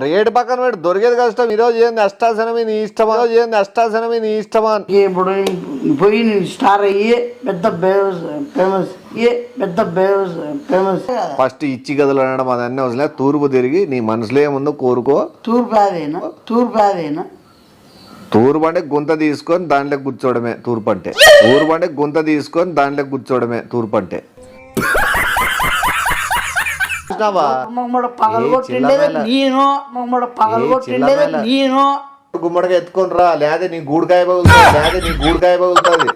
Rate పక్కన పెట్టి దొరికేది కష్టం. ఈరోజు ఏంది అష్టాసనమి నీ ఇష్టమా, ఏంది అష్టాసనమి నీ ఇష్టమా. ఇప్పుడు పోయి స్టార్ అయ్యే పెద్ద ఫేమస్ పెద్ద ఫేమస్. ఫస్ట్ ఇచ్చి గదులు అనడం అదన్నీ అవసరం. తూర్పు తిరిగి నీ మనసులో ఏముందో కోరుకో. తూర్పు అదేనా తూర్పు అంటే గుంత తీసుకొని దాంట్లో కూర్చోవడమే తూర్పు అంటే. తూర్పు అంటే గుంత తీసుకొని దాంట్లో కూర్చోవడమే తూర్పు అంటే. గుమ్మడికాయ ఎత్తుకొని రా, లేదా నీ గూడికాయ పగులుతుంది.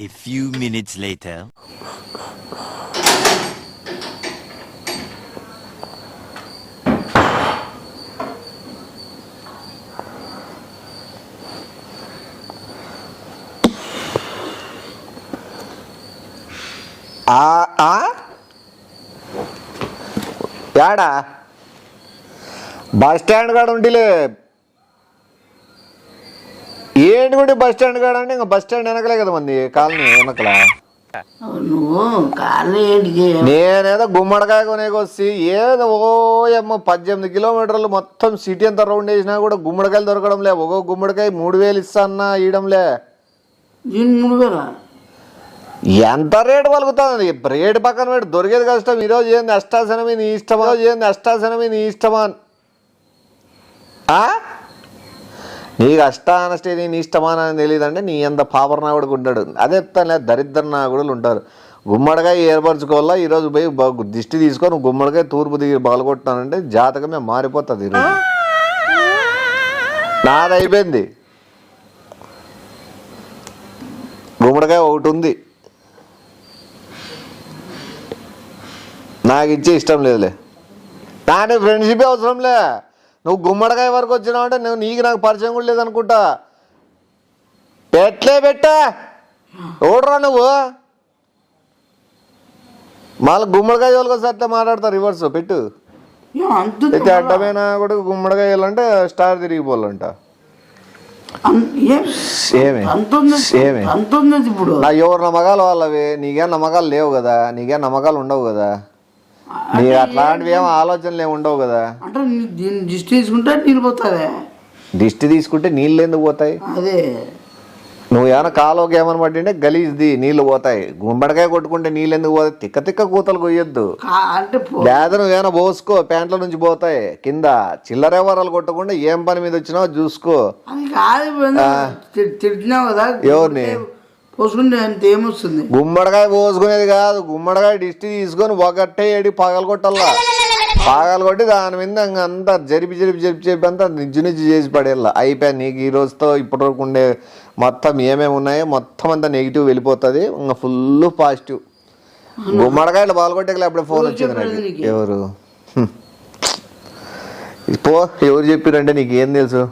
A few minutes later. యాడా బస్ స్టాండ్ కాడ ఉండిలే. ఏంటి కూడా బస్ స్టాండ్ కాడ అంటే ఇంకా బస్ స్టాండ్ వెనకలే కదా మంది కాలనీ వెనకల. నేనేదో గుమ్మడికాయ కొనేకొచ్చి ఏదో ఓయమ్మ 18 కిలోమీటర్లు మొత్తం సిటీ అంతా రౌండ్ వేసినా కూడా గుమ్మడికాయలు దొరకడం లే. ఒక్కో గుమ్మడికాయ 3000 ఇస్తా అన్నా ఇయడంలే. ఎంత రేటు పలుకుతుంది? రేటు పక్కన పెట్టి దొరికేది కష్టం. ఈరోజు ఏంది అష్టాసనమి నీ ఇష్టమా, అష్టాసనమి నీ ఇష్టమా. నీకు అష్టానష్టి నీ ఇష్టమా అని తెలియదంటే నీ అంత పాపర్ నాగుడికి ఉంటాడు. అదే తన దరిద్ర నాగుడులు ఉంటారు. గుమ్మడికాయ ఏర్పరచుకోవాలా. ఈరోజు పోయి దిష్టి తీసుకొని గుమ్మడికాయ తూర్పు దిగి బాలగొట్టానంటే జాతకమే మారిపోతుంది. ఈరోజు నాది అయిపోయింది. గుమ్మడికాయ ఒకటి ఉంది, నాకు ఇచ్చే ఇష్టం లేదులే. నానే ఫ్రెండ్షిప్ అవసరంలే. నువ్వు గుమ్మడికాయ వరకు వచ్చినావు అంటే నీకు నాకు పరిచయం కూడా లేదనుకుంటా. పెట్టా ఓడరా నువ్వు. మళ్ళీ గుమ్మడికాయ వాళ్ళకి వస్తే మాట్లాడతా రివర్స్ పెట్టు. అయితే అడ్డమైనా కూడా గుమ్మడికాయ వెళ్ళాలంటే స్టార్ తిరిగిపోవాలంట. ఇప్పుడు నా ఎవరు నమ్మకాలు వాళ్ళవి. నీకేం నమ్మకాలు లేవు కదా, నీకేం నమ్మకాలు ఉండవు కదా, నీకు అట్లాంటివి ఏమో ఆలోచనలు ఏమి ఉండవు కదా. అంటే దిష్టి తీసుకుంటే నీళ్ళు పోతాయి. దిష్టి తీసుకుంటే నీళ్ళు ఎందుకు పోతాయి? అదే నువ్వు ఏమైనా కాలువకి ఏమని పట్టింటే గలీజ్ది నీళ్ళు పోతాయి. గుమ్మడికాయ కొట్టుకుంటే నీళ్ళు ఎందుకు పోతాయి? తిక్క కూతలు కొయ్యొద్దు. లేదా నువ్వేమైనా పోసుకో, ప్యాంట్ల నుంచి పోతాయి కింద. చిల్లర వరాలు కొట్టకుండా ఏం పని మీద వచ్చినావో చూసుకో. తిట్టినావు కదా ఎవరిని పోసుకుంటే అంత ఏమొస్తుంది? గుమ్మడికాయ పోసుకునేది కాదు. గుమ్మడికాయ దిష్టి తీసుకొని ఒకటే ఏడి పగలగొట్టల్లా. పగలగొట్టి దాని మీద అంతా జరిపి అంతా నిజ్జు చేసి పడేలా. అయిపోయా. నీకు ఈ రోజుతో ఇప్పటి వరకు ఉండే మొత్తం ఏమేమి ఉన్నాయో మొత్తం అంతా నెగిటివ్ వెళ్ళిపోతుంది. ఇంకా ఫుల్ పాజిటివ్. గుమ్మడికాయలు పాల్గొట్టే అప్పుడే ఫోన్ వచ్చింది నాకు. ఎవరు పో ఎవరు చెప్పారంటే నీకు ఏం తెలుసు?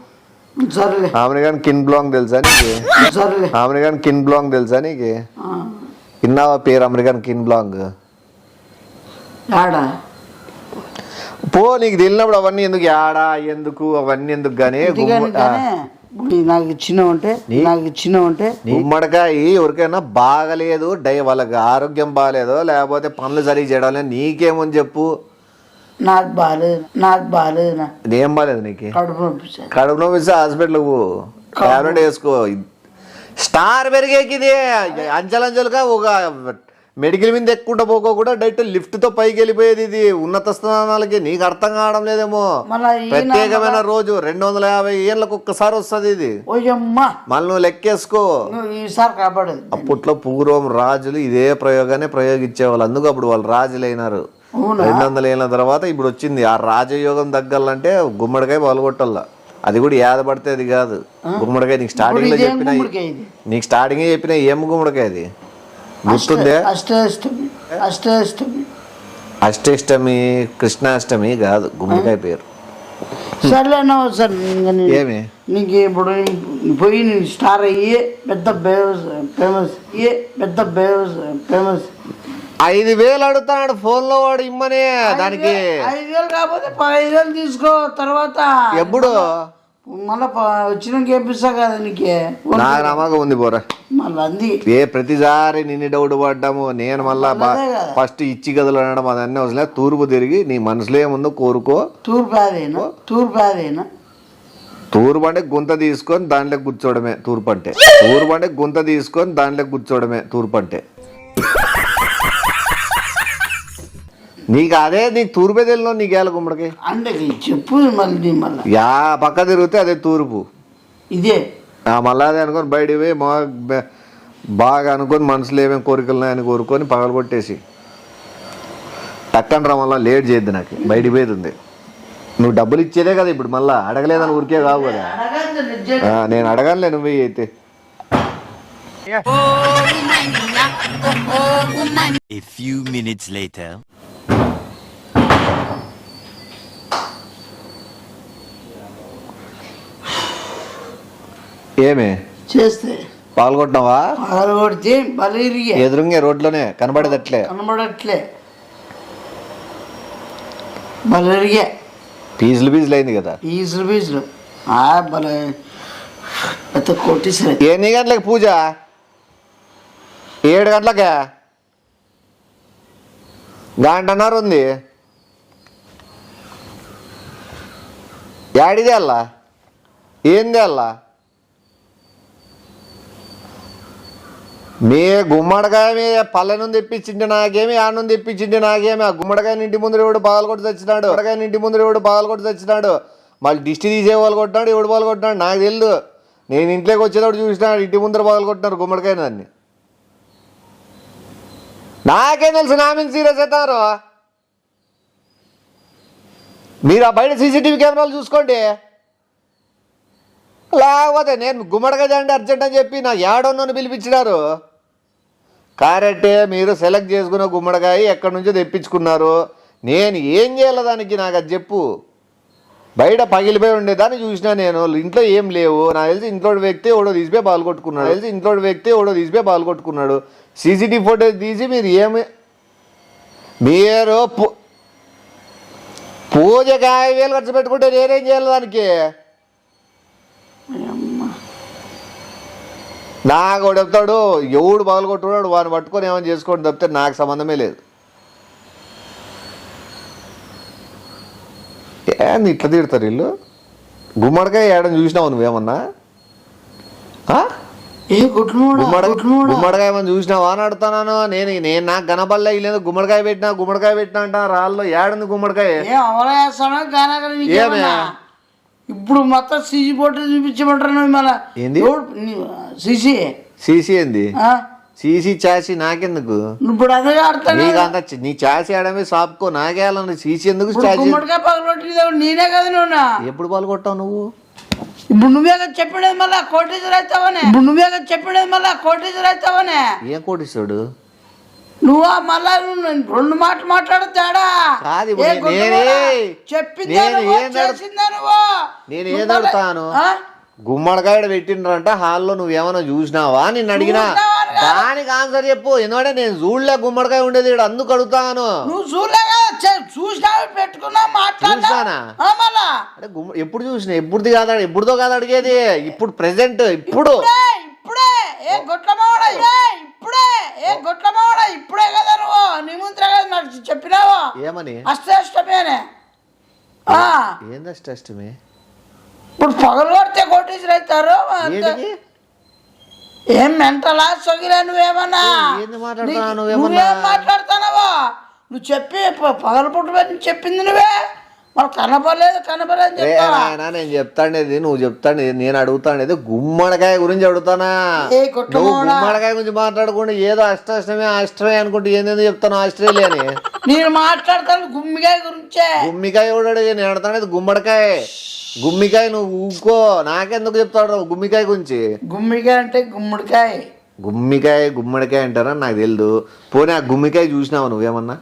అమెరికన్ కిన్ బ్లాంగ్ తెలుసా నీకు? అమెరికన్ కిన్ బ్లాంగ్ తెలుసా నీకు? విన్నావా పేరు అమెరికన్ కిన్ బ్లాంగ్? పో, నీకు తెలియనప్పుడు అవన్నీ ఎందుకు యాడా ఎందుకు అవన్నీ ఎందుకు. కానీ గుమ్మడికాయ ఎవరికైనా బాగలేదు, వాళ్ళకి ఆరోగ్యం బాగాలేదు, లేకపోతే పనులు సరిగ్గా చేయడం లేదు, నీకేమని చెప్పు. నాకు బాగాలేదు. ఏం బాగాలేదు నీకు? కడుపు నొప్పిస్తే హాస్పిటల్ టాబ్లెట్ వేసుకో. స్టార్ పెరిగేకిది అంచెలంచెలుగా ఒక మెడికల్ మీద ఎక్కుంటా పోకోకుండా డైరెక్ట్ లిఫ్ట్ తో పైకి వెళ్ళిపోయేది. ఇది ఉన్నత స్థానాలకి నీకు అర్థం కావడం లేదేమో. ప్రత్యేకమైన రోజు 250 ఏళ్ళకు ఒక్కసారి వస్తుంది ఇది. మళ్ళీ నువ్వు లెక్కేసుకో. అప్పట్లో పూర్వం రాజులు ఇదే ప్రయోగాన్ని ప్రయోగించేవాళ్ళు. అందుకు అప్పుడు వాళ్ళు రాజులు అయినారు. 200 ఏళ్ళ తర్వాత ఇప్పుడు వచ్చింది. ఆ రాజయోగం తగ్గాలంటే గుమ్మడికాయ పాల్గొట్టాల. అది కూడా యాద పడితే అది కాదు. గుమ్మడికాయ నీకు స్టార్టింగ్ లో చెప్పిన ఏం గుమ్మడికాయ అది గుర్తుందే? అష్టమి కృష్ణాష్టమి కాదు గుమ్మడికాయ పేరు. సర్లేనా సార్. ఏమి నీకు ఇప్పుడు పోయి స్టార్ అయ్యే పెద్ద ఫేమస్ 5000 అడుగుతాడు ఫోన్ లో వాడు ఇమ్మనే. దానికి 5000 కాకపోతే 15000 తీసుకో. తర్వాత ఎప్పుడు మళ్ళీ వచ్చినాక ఏపిస్తా కదా నీకే నాకు నమ్మకం ఉంది పోరా. మళ్ళీ అంది ప్రతిసారి నిన్ను డౌట్ పడ్డాము. నేను మళ్ళా ఫస్ట్ ఇచ్చి గదులు అనడం అదన్నీ వదిలే. తూర్పు తిరిగి నీ మనసులో ఏముందో కోరుకో. తూర్పు అదేనా తూర్పు అంటే గుంత తీసుకొని దాంట్లో కూర్చోవడమే తూర్పు అంటే. తూర్పు అంటే గుంత తీసుకొని దాంట్లో కూర్చోవడమే తూర్పు అంటే. నీకు అదే నీకు తూర్పే తెలియదు. నీకు ఏళ్ళ గుమ్మడికి అంటే చెప్పు మళ్ళీ యా పక్క తిరిగితే అదే తూర్పు. ఇదే మళ్ళీ అదే అనుకొని బయట పోయి బాగా అనుకొని మనసులో ఏమేమి కోరికలు ఉన్నాయని కోరుకొని పగలు కొట్టేసి టక్కన రా. మళ్ళీ లేట్ చేయద్దు. నాకు బయటికి పోయేది ఉంది. నువ్వు డబ్బులు ఇచ్చేదే కదా ఇప్పుడు. మళ్ళీ అడగలేదని ఊరికే కావు కదా. నేను అడగానులే నువ్వు అయితే. A few minutes later. ఏమే చేస్తే పాల్గొట్టినావా? పాల్గొడితే బలిరిగే ఎదురుంగే రోడ్లోనే కనబడేదట్లే బలిరిగే పీజులు అయింది కదా. పీజులు భలే పెద్ద కొట్టేసరి. ఎన్ని గంటలకి పూజ? 7 గంటలకే. గంటన్నర ఉంది. యాడిదే అల్లా ఏంది అల్లా? మీ గుమ్మడికాయ మీ పల్లె నుండి తెప్పించింది నాకేమి, ఆడ నుండి తెప్పించింది నాకేమి. ఆ గుమ్మడికాయ ఇంటి ముందు ఎవడు పగలగొట్టి చచ్చినాడు. మళ్ళీ దిష్టి తీసే వాళ్ళు కొట్టినాడు, ఎవడు పాలు కొట్టినాడు నాకు తెలియదు. నేను ఇంట్లోకి వచ్చేటప్పుడు చూసినాడు ఇంటి ముందర పగలు కొట్టినారు గుమ్మడికాయ. దాన్ని నాకేం తెలుసు. నా మీద సీరియస్ అవుతారు మీరు. ఆ బయట సీసీటీవీ కెమెరాలు చూసుకోండి. లేకపోతే నేను గుమ్మడికాయ అంటే అర్జెంట్ అని చెప్పి నాకు ఏడోన్నోని పిలిపించినారు. కరెక్టే, మీరు సెలెక్ట్ చేసుకున్న గుమ్మడికాయ ఎక్కడి నుంచో తెప్పించుకున్నారు. నేను ఏం చేయాలి దానికి? నాకు అది చెప్పు. బయట పగిలిపోయి ఉండేదాన్ని చూసినా నేను. ఇంట్లో ఏం లేవు. నాకు తెలిసి ఇంట్లో వ్యక్తి ఎవడో తీసిపోయి పాల్గొట్టుకున్నాడు. సీసీటీవీ ఫోటోస్ తీసి మీరు పూజకి 50,000 ఖర్చు పెట్టుకుంటే నేనేం చేయాలి దానికి? నాకు చెప్తాడు ఎవడు పగలగొట్టున్నాడు వాడిని పట్టుకొని ఏమైనా చేసుకోండి తప్పితే నాకు సంబంధమే లేదు. ఏంది ఇట్లా తిడతారు వీళ్ళు? గుమ్మడికాయ ఏడని చూసినావు నువ్వేమన్నా? గుమ్మడికాయ ఏమన్నా చూసినావా అని అడుగుతున్నాను నేను. నాకు గనబల్లే లేదు. గుమ్మడికాయ పెట్టినా అంట రాళ్ళు. ఏడుంది గుమ్మడికాయ? ఏమే ఇప్పుడు మొత్తం సీసీ ఫోటో చూపించమంటారు. మళ్ళీ ఏంది సీసీ ఏంది? సీసీ చాసి నాకెందుకు? ఇప్పుడు అదే నీకంత నీ చాసి ఆడమే సాపుకో. నాకేయాలని సీసీ ఎందుకు? నేనే కదా నువ్వు. ఎప్పుడు పాల్గొట్టావు నువ్వు? ఇప్పుడు నువ్వే చెప్పినది మళ్ళీ కోటేశ్వర అవుతావనే. ఏం కోటిస్తాడు? నువ్వు మళ్ళా 2 మాటలు మాట్లాడతాడా? నేను ఏదడుతాను? గుమ్మడికాయ పెట్టిండ్రంట హాల్లో. నువ్వేమన్నా చూసినావా నిన్ను అడిగినా? దానికి ఆన్సర్ చెప్పు. ఎందుకంటే నేను చూడలే గుమ్మడికాయ ఉండేది ఇక్కడ, అందుకు అడుగుతాను. ఎప్పుడు చూసినా? ఎప్పుడుదో కాదు అడిగేది. ఇప్పుడు ప్రెసెంట్ ఇప్పుడే కదా నువ్వు నీ ముందు నాకు చెప్పినావా? ఏమని? అష్టమే. ఏంది అష్టమే? ఇప్పుడు పగలు కొడితే కోటేశ్వర అవుతారు. ఏం మెంటలా సొగిరా? నువ్వేమన్నా నువ్వేం మాట్లాడుతున్నావా? నువ్వు చెప్పి పగలు పుట్టు చెప్పింది నువ్వే. మరి కనపడలేదు నేను చెప్తాండేది. నువ్వు చెప్తాండేది నేను అడుగుతాండేది గుమ్మడికాయ గురించి అడుగుతానా? గుమ్మడికాయ గురించి మాట్లాడకుండా ఏదో అష్టమే అనుకుంటే ఏందేదో చెప్తాను ఆస్ట్రేలియా అని. నేను మాట్లాడతాను గుమ్మికాయ గురించే. గుమ్మికాయ కూడా నేను అడుగుతానేది గుమ్మడికాయ. గుమ్మికాయ నువ్వు ఊకో. నాకెందుకు చెప్తాడు గుమ్మికాయ గురించి? గుమ్మికాయ అంటే గుమ్మడికాయ అంటారా నాకు తెలియదు. పోనీ ఆ గుమ్మికాయ చూసినావా నువ్వేమన్నా?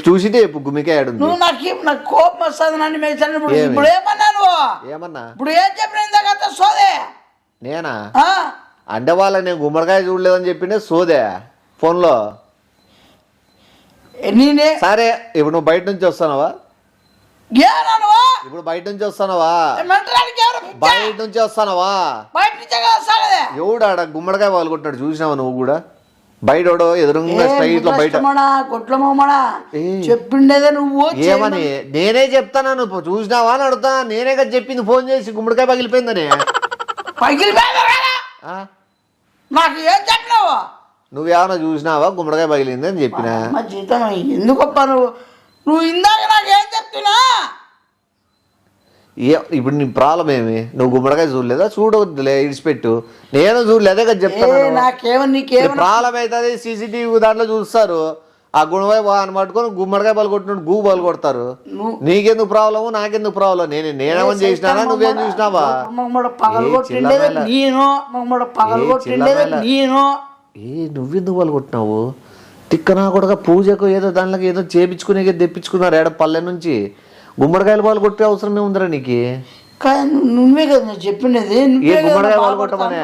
చూసితే గుమ్మికాయ ఆడు. నాకు కోపం వస్తుంది. నన్ను ఇప్పుడు ఏమన్నా ఇప్పుడు ఏం చెప్పిన సోదే? నేనా అంటే వాళ్ళకి నేను గుమ్మడికాయ చూడలేదని చెప్పిండే సోదే ఫోన్లో. నేనే సరే ఇప్పుడు నువ్వు బయట నుంచి వస్తున్నావా? ఏనానువా ఇప్పుడు బయట నుంచి వస్తానవా? మెంటరానికి ఎవరు పిచ్చా? బయట నుంచి వస్తానవా? బయట నుంచే కదా వస్తానది. ఎవడు ఆడ గుమ్మడికాయ పాల్గొట్టాడు చూసినావా నువ్వు కూడా? బయట ఎదురుగా స్ట్రైట్ లో బయట కొట్ల మామడా చెప్పిండేదే నువ్వు. ఏమని నేనే చెప్తాను, నువ్వు చూసినావా అని అడుగుతా. నేనే కదా చెప్పింది ఫోన్ చేసి గుమ్మడికాయ పగిలిపోయిందని. పగిలిపోయిందా? నాకు ఏం చెప్పినావు? నువ్వేమన్నా చూసినావా గుమ్మడికాయ పగిలింది అని చెప్పినా? మా జీతం ఎందుకప్ప నువ్వు ఇందాక నాకేం చెప్తున్నా? ఇప్పుడు నీ ప్రాబ్లం ఏమి? నువ్వు గుమ్మడికాయ చూడలేదా? చూడవద్దులే, ఇడిచిపెట్టు. నేను చూడలేదే కదా చెప్తాను. ప్రాబ్లం అవుతుంది. సీసీటీవీ దాంట్లో చూస్తారు. ఆ గుణవాయి అని పట్టుకొని గుమ్మడికాయ పాలు కొట్టినట్టు గూ పాలు కొడతారు. నీకెందుకు ప్రాబ్లము, నాకెందుకు ప్రాబ్లం? నేనేమని చేసినా, నువ్వేం చూసినావా? నువ్వెందుకు పాలు కొట్టినావు? తిక్కనా కూడా పూజకు ఏదో దాంట్లోకి ఏదో చేపించుకునే తెప్పించుకున్నారు ఏడ పల్లె నుంచి. గుమ్మడికాయలు పాలు కొట్టే అవసరం ఏముందిరా నీకు? నువ్వే కదా నేను చెప్పినది. గుమ్మడికాయ పాలు కొట్టమనే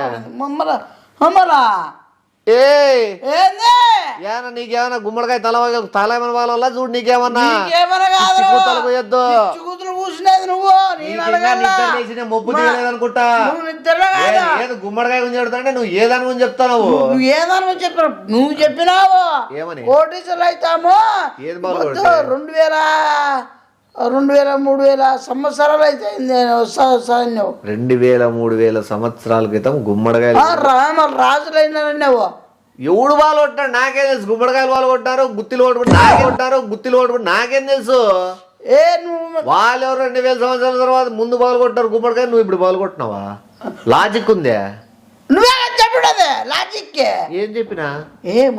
నీకేమన్నా గుమ్మడికాయ తలమని వాళ్ళ చూడు. నీకేమన్నా పోయొద్దు. మొబ్బు తీయలేదనుకుంటా. గుమ్మడికాయ గురించి చెప్తాంటే నువ్వు ఏదాని గురించి చెప్తావు? నువ్వు ఏదాని చెప్పినావు? నువ్వు చెప్పినావు ఏమని? కోటీశ్వరులు అవుతాము 2000-3000 సంవత్సరాలు అయితే 2000-3000 సంవత్సరాల క్రితం గుమ్మడికాయలు రాజులైనావు. ఎవడు వాళ్ళు కొట్టాడు నాకేం తెలుసు? గుమ్మడికాయలు వాళ్ళు కొట్టారు, గుత్తిలు కొట్టుకుంటారు, నాకేం తెలుసు? వాళ్ళు ఎవరు 2000 సంవత్సరాల తర్వాత ముందు బాలు కొట్టారు గుమ్మడికాయ, నువ్వు ఇప్పుడు బాలు కొట్టినావా? లాజిక్ ఉందే? నువ్వే చెప్పినదే లాజిక్. ఏం చెప్పినా?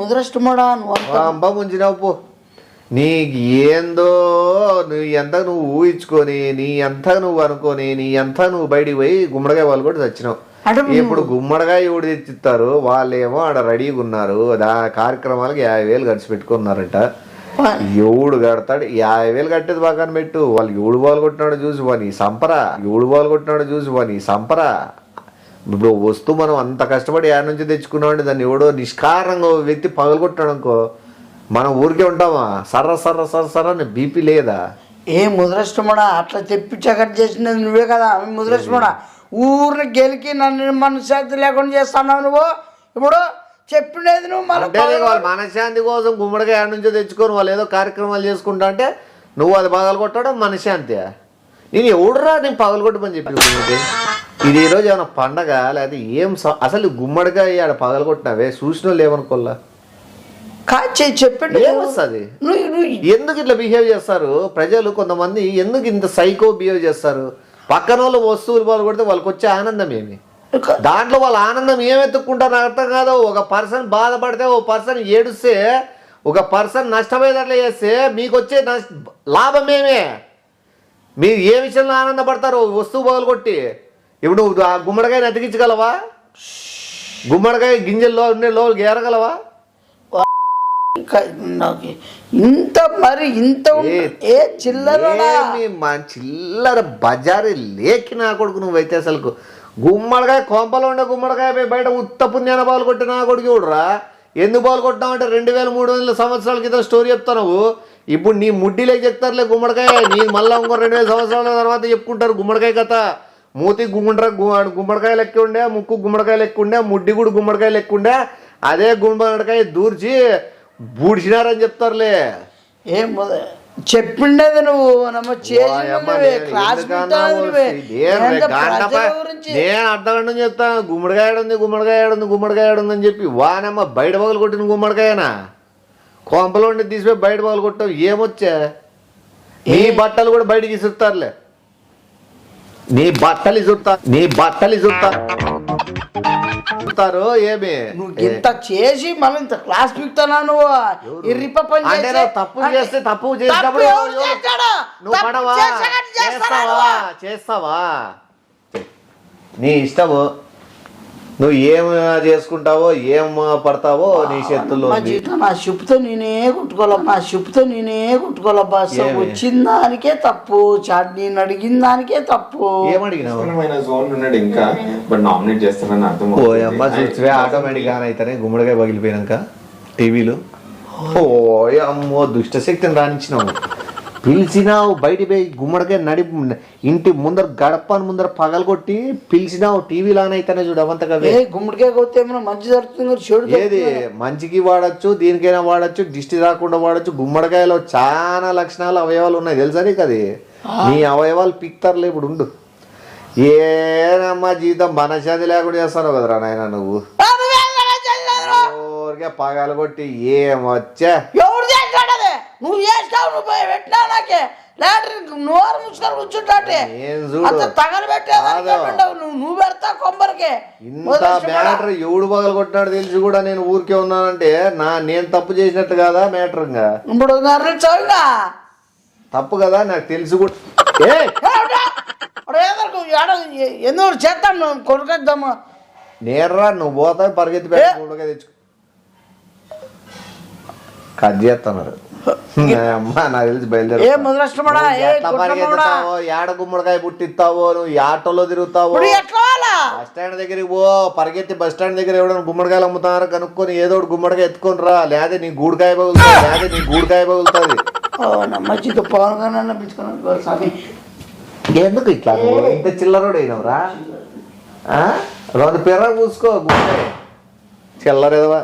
ముద్రష్టమోడా నువ్వు ముంచినావు పో. నీకు ఏందో నువ్వు ఊహించుకొని నీ అంతా నువ్వు అనుకొని నీ అంతా నువ్వు బయటికి పోయి గుమ్మడికాయ వాళ్ళు కూడా చచ్చినావు. ఇప్పుడు గుమ్మడికాయ ఎవడు తెచ్చిస్తారు? వాళ్ళేమో ఆడ రెడీగా ఉన్నారు. కార్యక్రమాలకు 50,000 ఖర్చు పెట్టుకున్నారట. ఎవడు కడతాడు? 50,000 కట్టేది పక్కన పెట్టు. వాళ్ళు ఎవడు బాలు కొట్టినాడు చూసి పోనీ సంపరా. ఇప్పుడు వస్తువు మనం అంత కష్టపడి యాడ్ నుంచి తెచ్చుకున్నామంటే దాన్ని ఎవడో నిష్కారంగా వ్యక్తి పగలగొట్టాడు అనుకో, మనం ఊరికే ఉంటామా? సర్ర అని బీపీ లేదా? ముద్రష్టమోడా అట్లా తెప్పించకట్ చేసినది నువ్వే కదా. ముద్రష్టమోడా ఊరిని గెలికి నన్ను మనశ్శాంతి లేకుండా చేస్తున్నావు నువ్వు. ఇప్పుడు చెప్పినది నువ్వు మనశ్శాంతి కోసం గుమ్మడికాయ యాడ్ నుంచో తెచ్చుకొని వాళ్ళు ఏదో కార్యక్రమాలు చేసుకుంటా అంటే నువ్వు అది పగలగొట్టడం మనశ్శాంతి. నేను ఎవడురా నేను పగలగొట్టమని చెప్పి? ఇది ఈరోజు ఏమైనా పండగ లేదా ఏం? అసలు గుమ్మడికాయ ఆడ పగలగొట్టినావే చూసిన వాళ్ళు ఏమనుకోల్లా? చెప్పండి ఏమొస్తుంది? ఎందుకు ఇట్లా బిహేవ్ చేస్తారు ప్రజలు? కొంతమంది ఎందుకు ఇంత సైకో బిహేవ్ చేస్తారు? పక్కన వాళ్ళు వస్తువులు పాలు కొడితే వాళ్ళకి వచ్చే ఆనందం ఏమి? దాంట్లో వాళ్ళ ఆనందం ఏమెత్తుక్కుంటారు అర్థం కాదు. ఒక పర్సన్ బాధపడితే, ఓ పర్సన్ ఏడుస్తే, ఒక పర్సన్ నష్టపోయేటట్లు చేస్తే మీకు వచ్చే లాభం ఏమే? మీరు ఏ విషయంలో ఆనందపడతారు? వస్తువు పగలు కొట్టి. ఇప్పుడు నువ్వు ఆ గుమ్మడికాయని అతికించగలవా? గుమ్మడికాయ గింజల్లో ఉండే లోకి ఏరగలవా? ఇంత మరి ఇంత చిల్లర బజారీ లేకి నా కొడుకు నువ్వైతే. అసలు గుమ్మడికాయ కొంపలో ఉండే గుమ్మడికాయ బయట ఉత్త పుణ్యాన బాలు కొట్టి నా కొడుకు చూడరా. ఎందుకు బాలు కొట్టావు అంటే 2000-3000 సంవత్సరాల క్రితం స్టోరీ చెప్తావు. ఇప్పుడు నీ ముడ్డిలోకి చెప్తారులే గుమ్మడికాయ. నీ మళ్ళీ ఇంకో 2000 సంవత్సరాల తర్వాత చెప్పుకుంటారు గుమ్మడికాయ కథ. మూతి గుమ్మడికాయ లెక్క ఉండే, ముక్కు గుమ్మడికాయ లెక్క ఉండే, ముడ్డి కూడా గుమ్మడికాయ లెక్క ఉండే. అదే గుమ్మడికాయ దూర్చి బూడిచినారని చెప్తారులే. చెప్పిండేది నువ్వు నేను అర్ధగంట చెప్తాను. గుమ్మడికాయ అని చెప్పి వానమ్మ బయట పగలు కొట్టిన గుమ్మడికాయనా? కొంపలో ఉండి తీసిపోయి బయట పగలు కొట్టావు. ఏమొచ్చా? నీ బట్టలు కూడా బయటకి ఇసురుతారులే. నీ బట్టలు ఇసురుతారు. ఏమి ఇంత చేసి మళ్ళీ ఇంత క్లాస్ పీకుతానా నువ్వు? తప్పు చేస్తే తప్పు చేసినప్పుడు నువ్వు పడవా? చేస్తావా? నీ ఇష్టము. నువ్వు ఏం చేసుకుంటావో ఏం పడతావో నీ చేతుల్లో. నా షిప్తో నేనే కుట్టుకోవాలబ్బా. వచ్చిన దానికే తప్పు, నేను అడిగిన దానికే తప్పు. ఏమడిగినావు? ఆటోమేటిక్ గా అయితేనే గుమ్మడికాయ పగిలిపోయినాక టీవీలో. ఓ అమ్మో దుష్టశక్తిని రాణించినావు. పిలిచినావు బయట పోయి గుమ్మడికాయ ఇంటి ముందర గడపని ముందర పగలగొట్టి పిలిచినావు టీవీలో అయితేనే చూడు అవంతగా గుమ్మడికాయ కొడితే ఏమైనా మంచి జరుగుతుంది చెడు ఏది మంచికి వాడచ్చు దేనికైనా వాడచ్చు దిష్టి రాకుండా వాడచ్చు గుమ్మడికాయలో చాలా లక్షణాలు అవయవాలు ఉన్నాయి తెలుసా నీకు అది నీ అవయవాలు పిక్తారులే ఇప్పుడు ఉండు ఏనమ్మా జీవితం మనశాది లేకుండా చేస్తాను కదరా నాయన నువ్వు ఊరికే పగలగొట్టి ఏమొచ్చా ఎవరు చేస్తాడు అది నువ్వు చేస్తావు నువ్వు పెట్టినావు నాకే నోరు ముసుకొని కూర్చుంటే అంత తగలబెట్టేదావు నువ్వు పెడతావు కొబ్బరికి ఇంత మ్యాటర్ ఎవడు పగలు కొట్టినాడు తెలిసి కూడా నేను ఊరికే ఉన్నానంటే నేను తప్పు చేసినట్టు కాదా మ్యాటర్ ఇంకా ఇప్పుడు చదువుగా తప్పు కదా నాకు తెలిసి కూడా ఎందుకు చేస్తాను కొడుకొద్దాము నేర్రా నువ్వు పోతావు పరిగెత్తి పెట్టుగా తెచ్చుకో కట్ చేస్తున్నారు అమ్మా నాకు తెలిసి బయలుదేరు ఏడ గుమ్మడికాయ పుట్టిస్తావో నువ్వు ఆటోలో తిరుగుతావో బస్ స్టాండ్ దగ్గరికి పో పరిగెత్తి బస్ స్టాండ్ దగ్గర ఎవడైనా గుమ్మడికాయలు అమ్ముతారో కనుక్కొని ఏదో ఒకటి గుమ్మడికాయ ఎత్తుకొని రా లేదా నీ గూడికాయ పగులుతుంది మంచిగా పవన్ ఎందుకు ఇట్లా ఇంత చిల్లరోడు అయినవరా రెండు పెర్ర పూసుకో గుమ్మడికాయ చిల్లరేదవా